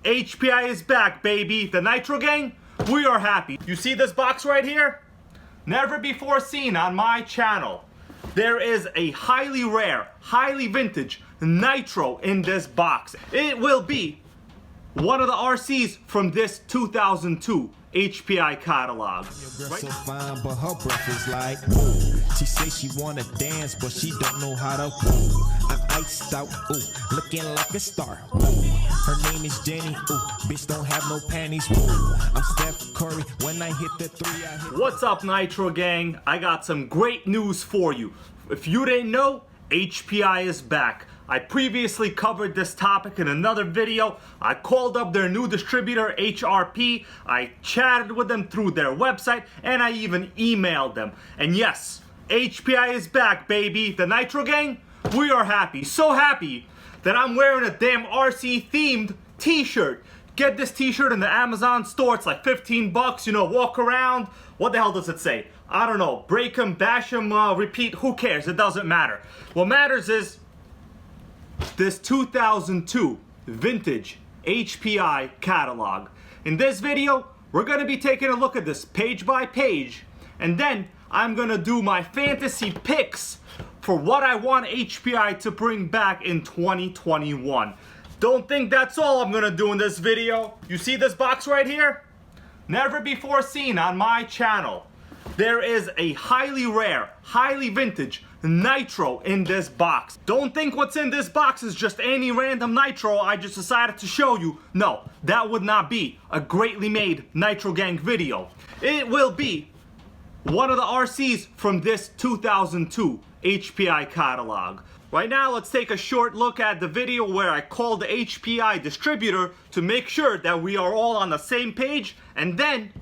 HPI is back, baby. The Nitro gang, we are happy. You see this box right here? Never before seen on my channel. There is a highly rare, highly vintage Nitro in this box. It will be one of the RCs from this 2002 HPI catalog. Your girl so fine, but her breath is like whoa. She say she wanna dance, but she don't know how to whoa. I'm iced out, ooh, looking like a star. Whoa. Her name is Jenny, ooh, bitch don't have no panties. Whoa. I'm Steph Curry, when I hit the three, I hit. What's up, Nitro gang? I got some great news for you. If you didn't know, HPI is back. I previously covered this topic in another video. I called up their new distributor, HRP. I chatted with them through their website, and I even emailed them. And yes, HPI is back, baby. The Nitro gang, we are happy. So happy that I'm wearing a damn RC themed t-shirt. Get this t-shirt in the Amazon store. It's like 15 bucks, you know, walk around. What the hell does it say? I don't know. Break 'em, bash 'em, repeat. Who cares? It doesn't matter. What matters is this 2002 vintage HPI catalog. In this video, we're gonna be taking a look at this page by page, and then I'm gonna do my fantasy picks for what I want HPI to bring back in 2021. Don't think that's all I'm gonna do in this video. You see this box right here? Never before seen on my channel. There is a highly rare, highly vintage Nitro in this box. Don't think what's in this box is just any random Nitro I just decided to show you. No, that would not be a greatly made Nitro gang video. It will be one of the RCs from this 2002 HPI catalog. Right now, let's take a short look at the video where I called the HPI distributor to make sure that we are all on the same page, and then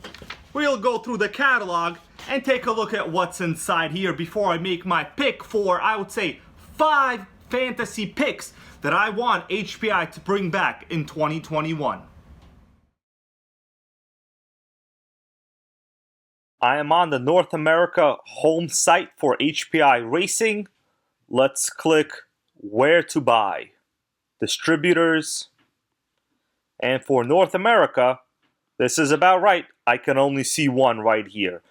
we'll go through the catalog and take a look at what's inside here before I make my pick for, I would say, 5 fantasy picks that I want HPI to bring back in 2021. I am on the North America home site for HPI Racing. Let's click where to buy. Distributors. And for North America, this is about right. I can only see one right here.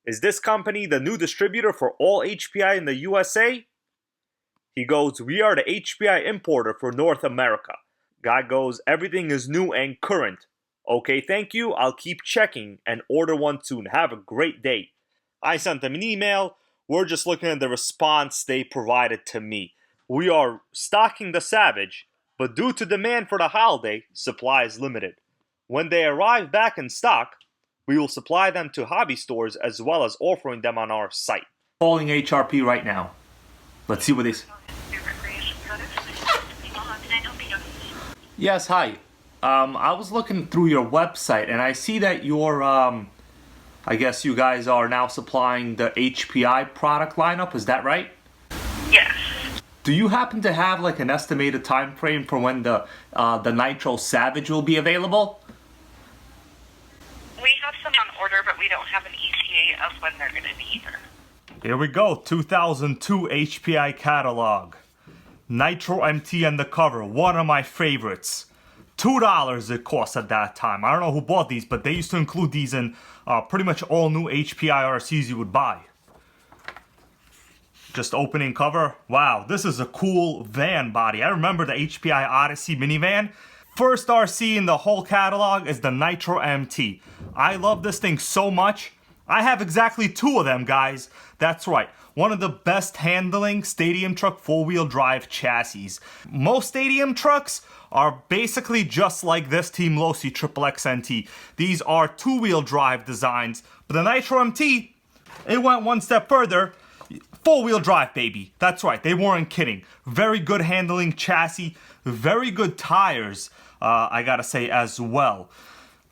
Is this company the new distributor for all HPI in the USA? He goes, we are the HPI importer for North America. Guy goes, everything is new and current. Okay, thank you. I'll keep checking and order one soon. Have a great day. I sent them an email. We're just looking at the response they provided to me. We are stocking the Savage, but due to demand for the holiday, supply is limited. When they arrive back in stock, we will supply them to hobby stores as well as offering them on our site. Calling HRP right now. Let's see what they say. Yes, hi. I was looking through your website and I see that you're, I guess you guys are now supplying the HPI product lineup. Is that right? Yes. Do you happen to have like an estimated time frame for when the Nitro Savage will be available? We have some on order, but we don't have an ETA of when they're going to be here. Here we go, 2002 HPI catalog. Nitro MT on the cover, one of my favorites. $2 it cost at that time. I don't know who bought these, but they used to include these in pretty much all new HPI RCs you would buy. Just opening cover. Wow, this is a cool van body. I remember the HPI Odyssey minivan. First RC in the whole catalog is the Nitro MT. I love this thing so much. I have exactly 2 of them, guys. That's right. One of the best handling stadium truck 4-wheel drive chassis. Most stadium trucks are basically just like this Team Losi XXXNT. These are 2-wheel drive designs, but the Nitro MT, it went one step further. 4-wheel drive, baby. That's right, they weren't kidding. Very good handling chassis, very good tires, I gotta say as well.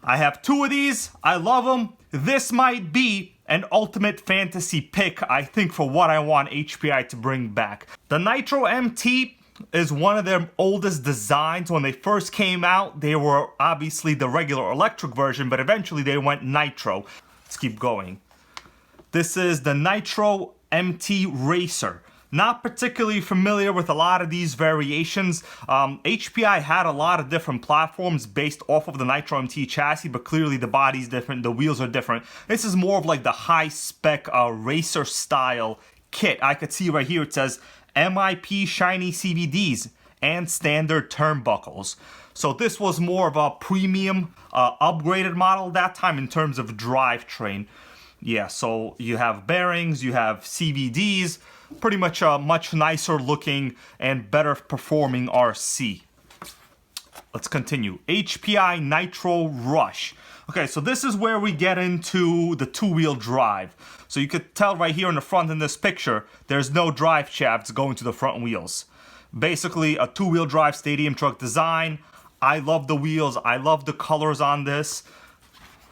I have 2 of these, I love them. This might be an ultimate fantasy pick, I think, for what I want HPI to bring back. The Nitro MT is one of their oldest designs. When they first came out, they were obviously the regular electric version, but eventually they went Nitro. Let's keep going. This is the Nitro MT Racer. Not particularly familiar with a lot of these variations. HPI had a lot of different platforms based off of the Nitro MT chassis, but clearly the body's different, the wheels are different. This is more of like the high-spec racer style kit. I could see right here it says MIP shiny CVDs and standard turnbuckles. So this was more of a premium upgraded model that time in terms of drivetrain. Yeah, so you have bearings, you have CVDs, pretty much a much nicer looking and better performing RC. Let's continue. HPI Nitro Rush. Okay, so this is where we get into the two-wheel drive. So you could tell right here in the front in this picture, there's no drive shafts going to the front wheels. Basically a two-wheel drive stadium truck design. I love the wheels, I love the colors on this.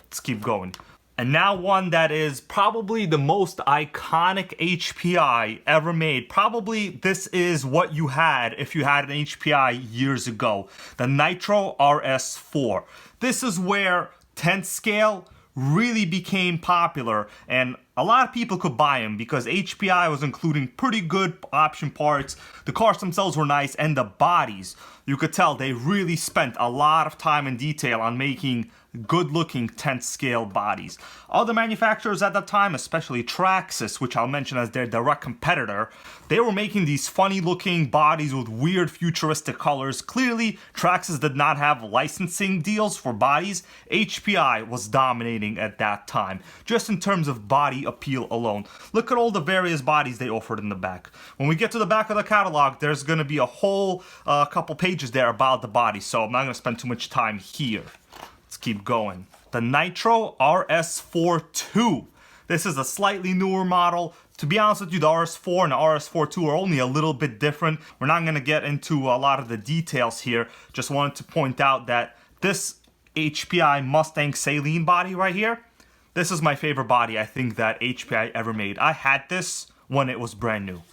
Let's keep going. And now one that is probably the most iconic HPI ever made. Probably this is what you had if you had an HPI years ago. The Nitro RS4. This is where 10th scale really became popular and a lot of people could buy them because HPI was including pretty good option parts. The cars themselves were nice and the bodies, you could tell they really spent a lot of time and detail on making good looking 10th scale bodies. Other manufacturers at that time, especially Traxxas, which I'll mention as their direct competitor, they were making these funny looking bodies with weird futuristic colors. Clearly, Traxxas did not have licensing deals for bodies. HPI was dominating at that time, just in terms of body appeal alone. Look at all the various bodies they offered in the back. When we get to the back of the catalog, there's going to be a whole couple pages there about the body, so I'm not going to spend too much time here. Let's keep going. The Nitro RS4 II. This is a slightly newer model. To be honest with you, the RS4 and the RS4 II are only a little bit different. We're not going to get into a lot of the details here. Just wanted to point out that this HPI Mustang Saline body right here, this is my favorite body I think that HPI ever made. I had this when it was brand new,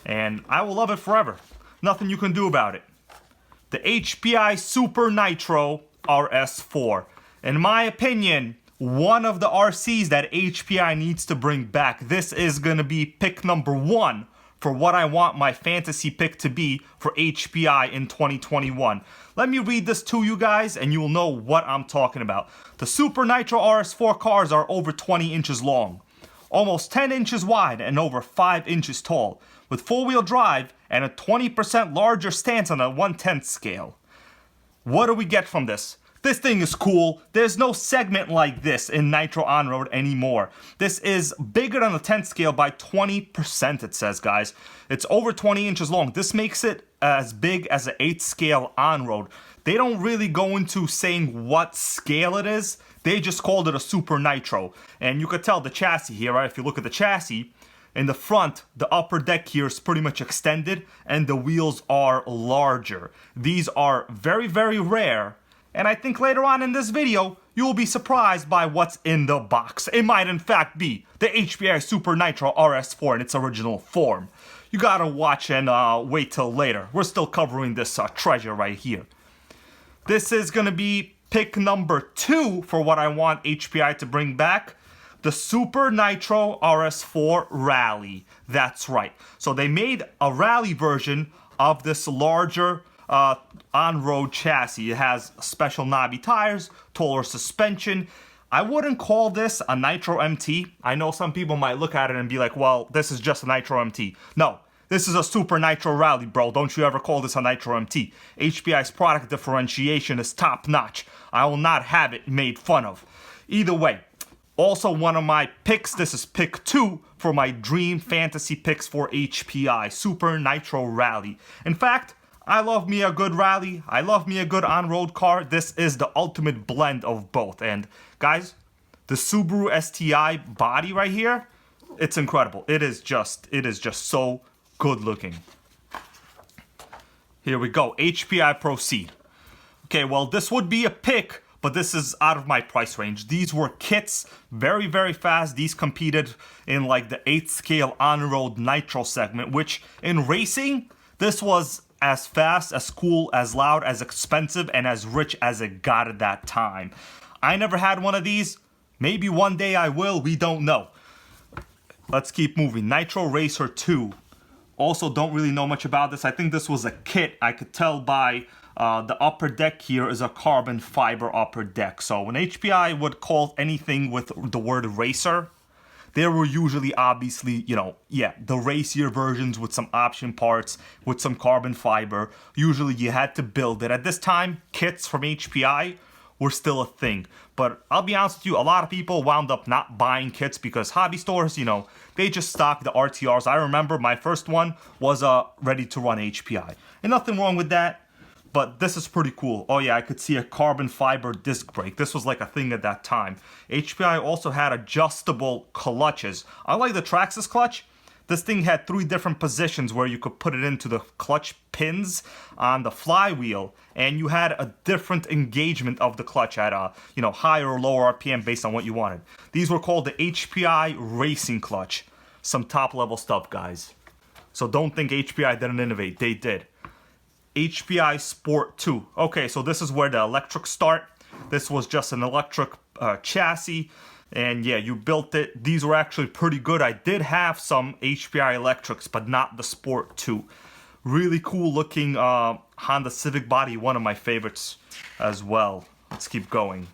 and I will love it forever. Nothing you can do about it. The HPI Super Nitro RS4. In my opinion, one of the RCs that HPI needs to bring back. This is going to be pick number one for what I want my fantasy pick to be for HPI in 2021. Let me read this to you guys and you will know what I'm talking about. The Super Nitro RS4 cars are over 20 inches long, almost 10 inches wide and over 5 inches tall, with four-wheel drive and a 20% larger stance on a 1/10 scale. What do we get from this? This thing is cool. There's no segment like this in Nitro On-Road anymore. This is bigger than the 10th scale by 20%, it says, guys. It's over 20 inches long. This makes it as big as an 8th scale On-Road. They don't really go into saying what scale it is. They just called it a Super Nitro. And you could tell the chassis here, right? If you look at the chassis, in the front, the upper deck here is pretty much extended and the wheels are larger. These are very, very rare. And I think later on in this video, you will be surprised by what's in the box. It might in fact be the HPI Super Nitro RS4 in its original form. You gotta watch and wait till later. We're still covering this treasure right here. This is gonna be pick number 2 for what I want HPI to bring back. The Super Nitro RS4 Rally. That's right. So they made a rally version of this larger on-road chassis. It has special knobby tires, taller suspension. I wouldn't call this a Nitro MT. I know some people might look at it and be like, well, this is just a Nitro MT. No, this is a Super Nitro Rally, bro. Don't you ever call this a Nitro MT. HPI's product differentiation is top-notch. I will not have it made fun of. Either way, also one of my picks, this is pick 2 for my dream fantasy picks for HPI, Super Nitro Rally. In fact, I love me a good rally. I love me a good on-road car. This is the ultimate blend of both. And guys, the Subaru STI body right here, it's incredible. It is just so good looking. Here we go. HPI Proceed. Okay, well, this would be a pick, but this is out of my price range. These were kits, very, very fast. These competed in like the 8th scale on-road nitro segment, which in racing, this was as fast, as cool, as loud, as expensive, and as rich as it got at that time. I never had one of these. Maybe one day I will, we don't know. Let's keep moving. Nitro Racer 2. Also, don't really know much about this. I think this was a kit. I could tell by the upper deck here is a carbon fiber upper deck. So when HPI would call anything with the word racer, there were usually obviously, the racier versions with some option parts, with some carbon fiber. Usually you had to build it. At this time, kits from HPI were still a thing. But I'll be honest with you, a lot of people wound up not buying kits because hobby stores, they just stock the RTRs. I remember my first one was ready to run HPI. And nothing wrong with that. But this is pretty cool. Oh yeah, I could see a carbon fiber disc brake. This was like a thing at that time. HPI also had adjustable clutches. Unlike the Traxxas clutch, this thing had 3 different positions where you could put it into the clutch pins on the flywheel, and you had a different engagement of the clutch at a higher or lower RPM based on what you wanted. These were called the HPI Racing Clutch. Some top level stuff, guys. So don't think HPI didn't innovate. They did. HPI Sport 2. Okay, so this is where the electrics start. This was just an electric chassis, and yeah, you built it. These were actually pretty good. I did have some HPI electrics, but not the Sport 2. Really cool looking Honda Civic body, one of my favorites as well. Let's keep going.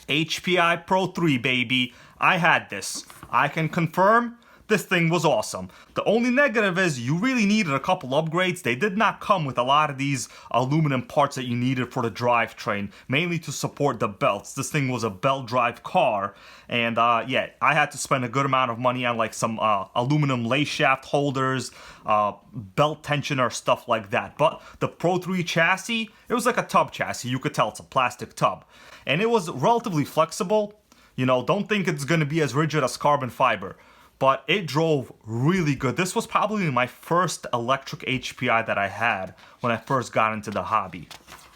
HPI Pro 3, baby. I had this. I can confirm this thing was awesome. The only negative is you really needed a couple upgrades. They did not come with a lot of these aluminum parts that you needed for the drivetrain, mainly to support the belts. This thing was a belt drive car, and yeah, I had to spend a good amount of money on like some aluminum lace shaft holders, belt tensioner, stuff like that. But the Pro 3 chassis, it was like a tub chassis. You could tell it's a plastic tub, and it was relatively flexible. Don't think it's going to be as rigid as carbon fiber, but it drove really good. This was probably my first electric HPI that I had when I first got into the hobby.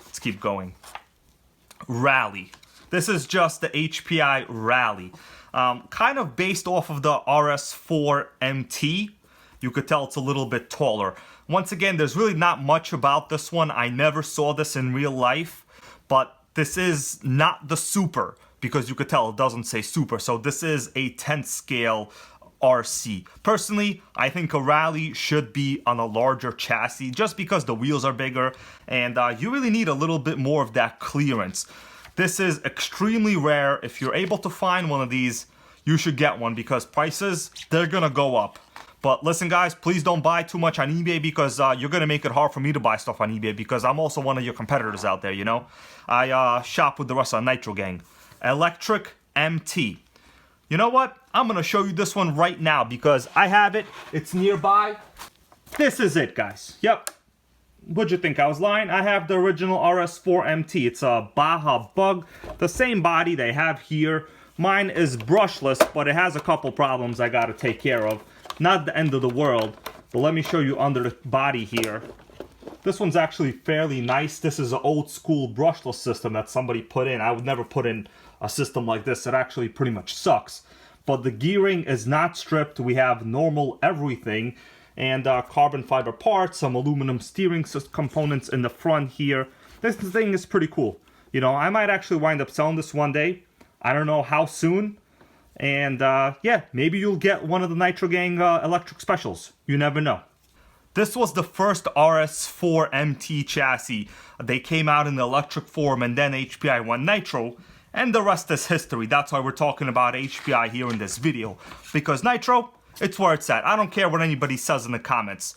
Let's keep going. Rally. This is just the HPI Rally. Kind of based off of the RS4 MT. You could tell it's a little bit taller. Once again, there's really not much about this one. I never saw this in real life, but this is not the Super, because you could tell it doesn't say Super. So this is a 10th scale RC. Personally, I think a Rally should be on a larger chassis just because the wheels are bigger and you really need a little bit more of that clearance. This is extremely rare. If you're able to find one of these, you should get one because prices, they're gonna go up. But listen guys, please don't buy too much on eBay because you're gonna make it hard for me to buy stuff on eBay because I'm also one of your competitors out there, I shop with the rest of the Nitrogang. Electric MT. You know what? I'm gonna show you this one right now because I have it. It's nearby. This is it, guys. Yep. What'd you think? I was lying? I have the original RS4 MT. It's a Baja Bug. The same body they have here. Mine is brushless, but it has a couple problems I gotta take care of. Not the end of the world, but let me show you under the body here. This one's actually fairly nice. This is an old school brushless system that somebody put in. I would never put in a system like this. It actually pretty much sucks. But the gearing is not stripped. We have normal everything and carbon fiber parts, some aluminum steering components in the front here. This thing is pretty cool. I might actually wind up selling this one day. I don't know how soon. And yeah, maybe you'll get one of the Nitrogang electric specials. You never know. This was the first RS4 MT chassis. They came out in the electric form and then HPI went Nitro. And the rest is history. That's why we're talking about HPI here in this video. Because Nitro, it's where it's at. I don't care what anybody says in the comments.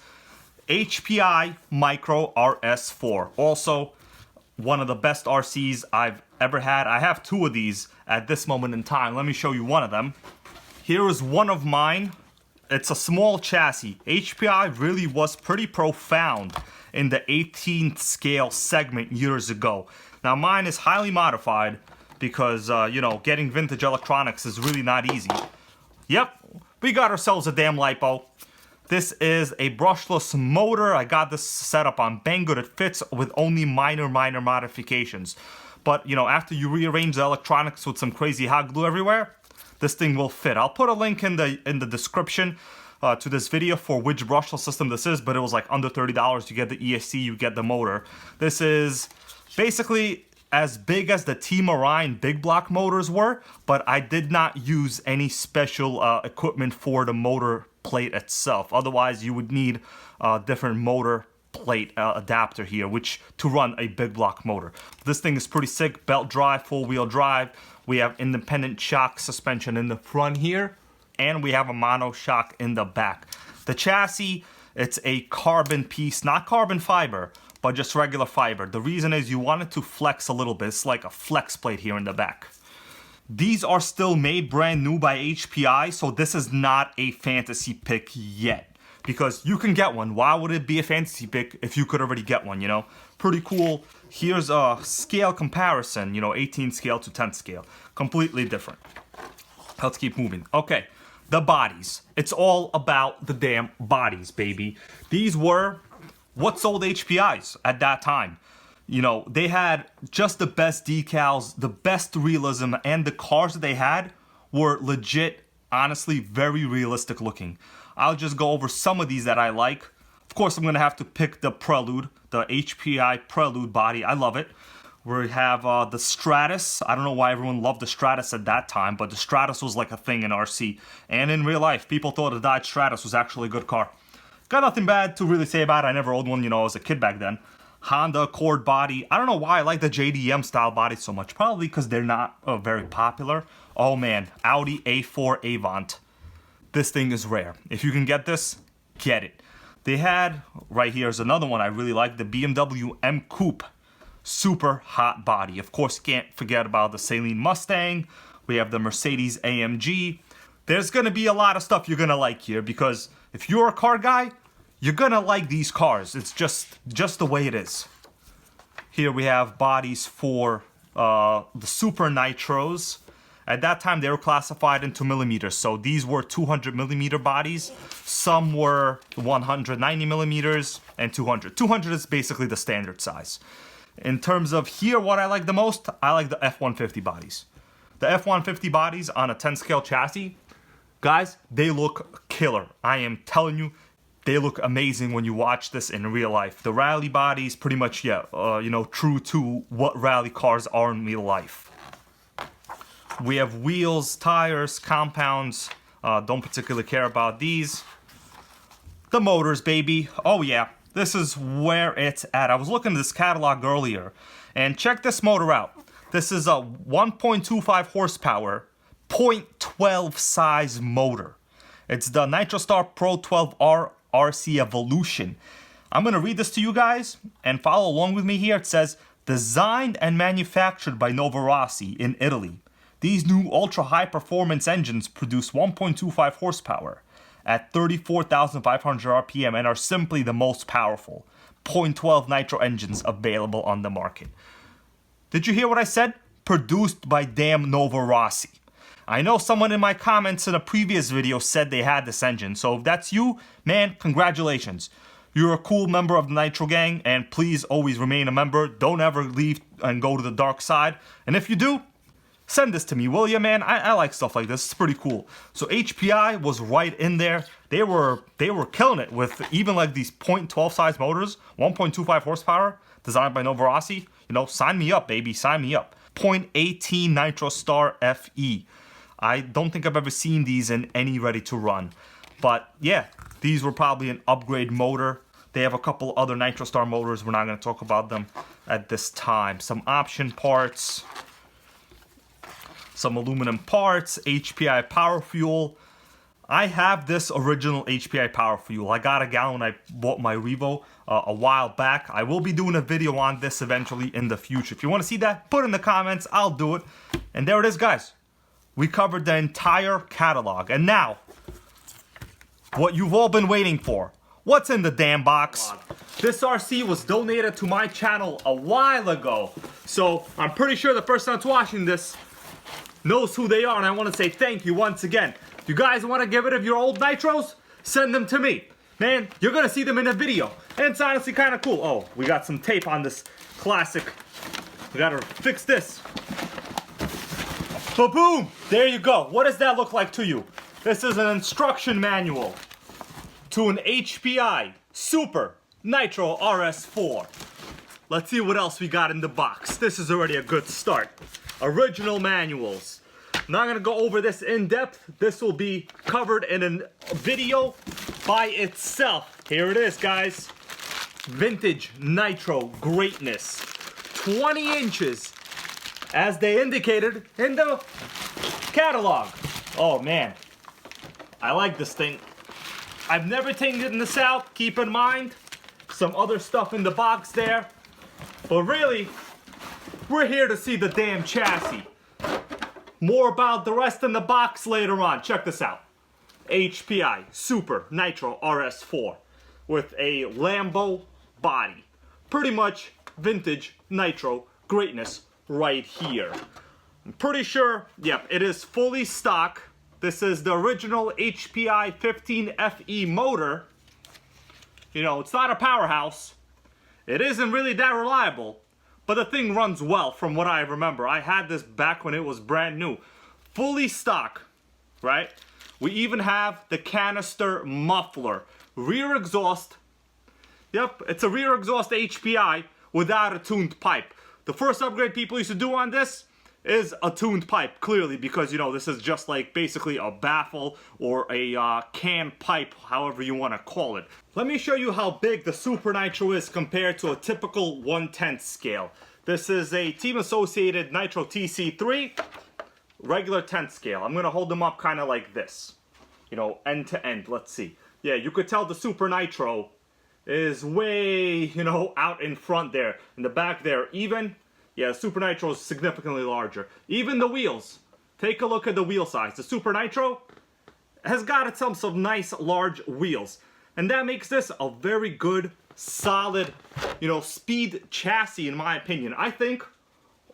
HPI Micro RS4. Also, one of the best RCs I've ever had. I have 2 of these at this moment in time. Let me show you one of them. Here is one of mine. It's a small chassis. HPI really was pretty profound in the 18th scale segment years ago. Now mine is highly modified because, getting vintage electronics is really not easy. Yep, we got ourselves a damn LiPo. This is a brushless motor. I got this set up on Banggood. It fits with only minor modifications. But, after you rearrange the electronics with some crazy hot glue everywhere, this thing will fit. I'll put a link in the description to this video for which brushless system this is, but it was like under $30. You get the ESC, you get the motor. This is basically as big as the T-Marine big block motors were, but I did not use any special equipment for the motor plate itself. Otherwise, you would need a different motor plate adapter here, which to run a big block motor. This thing is pretty sick. Belt drive, four-wheel drive. We have independent shock suspension in the front here, and we have a mono shock in the back. The chassis, it's a carbon piece, not carbon fiber, but just regular fiber. The reason is you want it to flex a little bit. It's like a flex plate here in the back. These are still made brand new by HPI, so this is not a fantasy pick yet. Because you can get one. Why would it be a fantasy pick if you could already get one, you know? Pretty cool. Here's a scale comparison, you know, 18 scale to 10 scale. Completely different. Let's keep moving. Okay, the bodies. It's all about the damn bodies, baby. These were what sold HPIs at that time. You know, they had just the best decals, the best realism, and the cars that they had were legit, honestly, very realistic looking. I'll just go over some of these that I like. Of course, I'm going to have to pick the Prelude, the HPI Prelude body. I love it. We have the Stratus. I don't know why everyone loved the Stratus at that time, but the Stratus was like a thing in RC. And in real life, people thought the Dodge Stratus was actually a good car. Got nothing bad to really say about it. I never owned one, you know, I was a kid back then. Honda Accord body. I don't know why I like the JDM style body so much. Probably because they're not very popular. Oh man, Audi A4 Avant. This thing is rare. If you can get this, get it. They had, right here is another one I really like, the BMW M Coupe. Super hot body. Of course, can't forget about the Saleen Mustang. We have the Mercedes AMG. There's going to be a lot of stuff you're going to like here because if you're a car guy, you're going to like these cars. It's just the way it is. Here we have bodies for the Super Nitros. At that time, they were classified into millimeters. So these were 200 millimeter bodies. Some were 190 millimeters and 200. 200 is basically the standard size. In terms of here, what I like the most, I like the F-150 bodies. The F-150 bodies on a 10 scale chassis, guys, they look killer. I am telling you, they look amazing when you watch this in real life. The rally bodies, pretty much, you know, true to what rally cars are in real life. We have wheels, tires, compounds. Don't particularly care about these. The motors, baby. Oh yeah, this is where it's at. I was looking at this catalog earlier, and check this motor out. This is a 1.25 horsepower, 0.12 size motor. It's the NitroStar Pro 12R RC Evolution. I'm going to read this to you guys and follow along with me here. It says, designed and manufactured by Novorossi in Italy. These new ultra-high performance engines produce 1.25 horsepower at 34,500 RPM and are simply the most powerful 0.12 nitro engines available on the market. Did you hear what I said? Produced by damn Novorossi. I know someone in my comments in a previous video said they had this engine, so if that's you, man, congratulations. You're a cool member of the Nitro Gang, and please always remain a member. Don't ever leave and go to the dark side. And if you do, send this to me, will you, man? I like stuff like this. It's pretty cool. So HPI was right in there. They were killing it with even like these 0.12 size motors, 1.25 horsepower, designed by Novorossi. You know, sign me up, baby. Sign me up. 0.18 NitroStar FE. I don't think I've ever seen these in any ready to run. But yeah, these were probably an upgrade motor. They have a couple other NitroStar motors. We're not going to talk about them at this time. Some option parts. Some aluminum parts. HPI power fuel. I have this original HPI power fuel. I got a gallon when I bought my Revo a while back. I will be doing a video on this eventually in the future. If you want to see that, put in the comments. I'll do it. And there it is, guys. We covered the entire catalog. And now, what you've all been waiting for. What's in the damn box? This RC was donated to my channel a while ago. So I'm pretty sure the person that's watching this knows who they are. And I want to say thank you once again. If you guys want to get rid of your old Nitros, send them to me. Man, you're going to see them in a video. And it's honestly kind of cool. Oh, we got some tape on this classic. We got to fix this. But boom, there you go. What does that look like to you? This is an instruction manual to an HPI Super Nitro RS4. Let's see what else we got in the box. This is already a good start. Original manuals. I'm not gonna go over this in depth. This will be covered in a video by itself. Here it is, guys. Vintage Nitro greatness. 20 inches, as they indicated in the catalog. Oh man, I like this thing. I've never taken this out. Keep in mind, some other stuff in the box there. But really, we're here to see the damn chassis. More about the rest in the box later on. Check this out. HPI Super Nitro RS4 with a Lambo body. Pretty much vintage Nitro greatness right here. I'm pretty sure, yep, it is fully stock. This is the original HPI 15FE motor. You know, it's not a powerhouse. It isn't really that reliable, but the thing runs well from what I remember. I had this back when it was brand new. Fully stock, right? We even have the canister muffler. Rear exhaust. Yep, it's a rear exhaust HPI without a tuned pipe. The first upgrade people used to do on this is a tuned pipe, clearly, because, you know, this is just like basically a baffle or a can pipe, however you want to call it. Let me show you how big the Super Nitro is compared to a typical 1/10 scale. This is a Team Associated Nitro TC3, regular 10th scale. I'm going to hold them up kind of like this, you know, end to end. Let's see. Yeah, you could tell the Super Nitro is way, you know, out in front there. In the back there, even. Yeah, the Super Nitro is significantly larger. Even the wheels. Take a look at the wheel size. The Super Nitro has got itself some nice large wheels. And that makes this a very good, solid, you know, speed chassis in my opinion. I think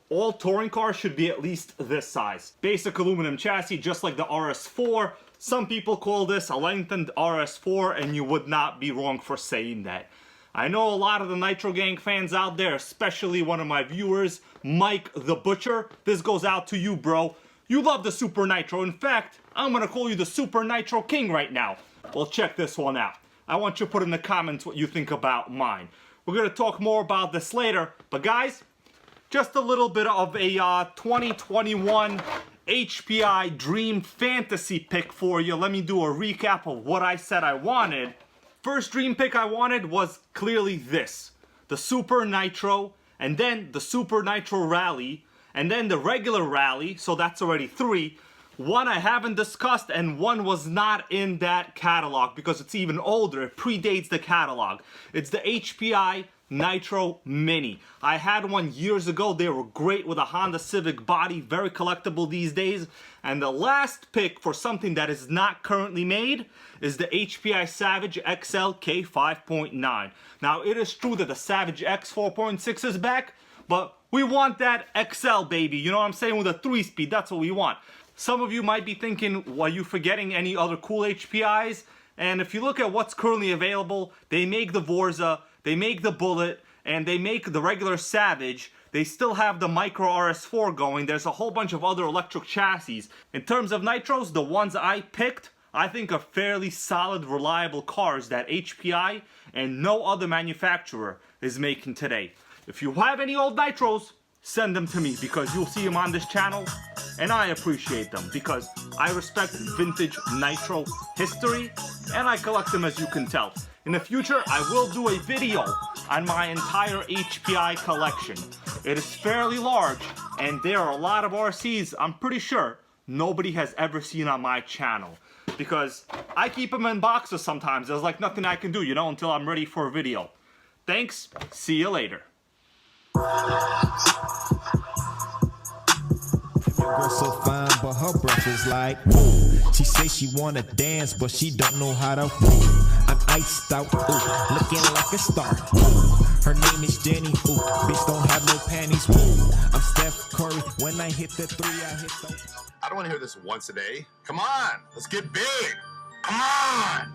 all touring cars should be at least this size. Basic aluminum chassis, just like the RS4. Some people call this a lengthened RS4, and you would not be wrong for saying that. I know a lot of the Nitrogang fans out there, especially one of my viewers, Mike the Butcher. This goes out to you, bro. You love the Super Nitro. In fact, I'm gonna call you the Super Nitro King right now. Well, check this one out. I want you to put in the comments what you think about mine. We're gonna talk more about this later, but guys, just a little bit of a 2021 HPI Dream Fantasy pick for you. Let me do a recap of what I said I wanted. First dream pick I wanted was clearly this. The Super Nitro, and then the Super Nitro Rally, and then the regular Rally, so that's already 3. One I haven't discussed, and one was not in that catalog because it's even older. It predates the catalog. It's the HPI Nitro Mini. I had one years ago. They were great with a Honda Civic body, very collectible these days. And the last pick for something that is not currently made is the HPI Savage XL K5.9. Now, it is true that the Savage X 4.6 is back, but we want that XL, baby. You know what I'm saying? With a 3-speed, that's what we want. Some of you might be thinking, are you forgetting any other cool HPIs? And if you look at what's currently available, they make the Vorza, they make the Bullet, and they make the regular Savage. They still have the Micro RS4 going. There's a whole bunch of other electric chassis. In terms of Nitros, the ones I picked, I think are fairly solid, reliable cars that HPI and no other manufacturer is making today. If you have any old Nitros, send them to me because you'll see them on this channel, and I appreciate them because I respect vintage Nitro history and I collect them, as you can tell. In the future, I will do a video on my entire HPI collection. It is fairly large, and there are a lot of RCs I'm pretty sure nobody has ever seen on my channel. Because I keep them in boxes sometimes. There's like nothing I can do, you know, until I'm ready for a video. Thanks, see you later. Girl so fine, but her breath is like whoa. She say she wanna dance, but she don't know how to whoa. I'm iced out, ooh, looking like a star. Ooh. Her name is Jenny, ooh, bitch don't have no panties. Ooh. I'm Steph Curry, when I hit the 3, I hit the... I don't want to hear this once a day. Come on, let's get big. Come on.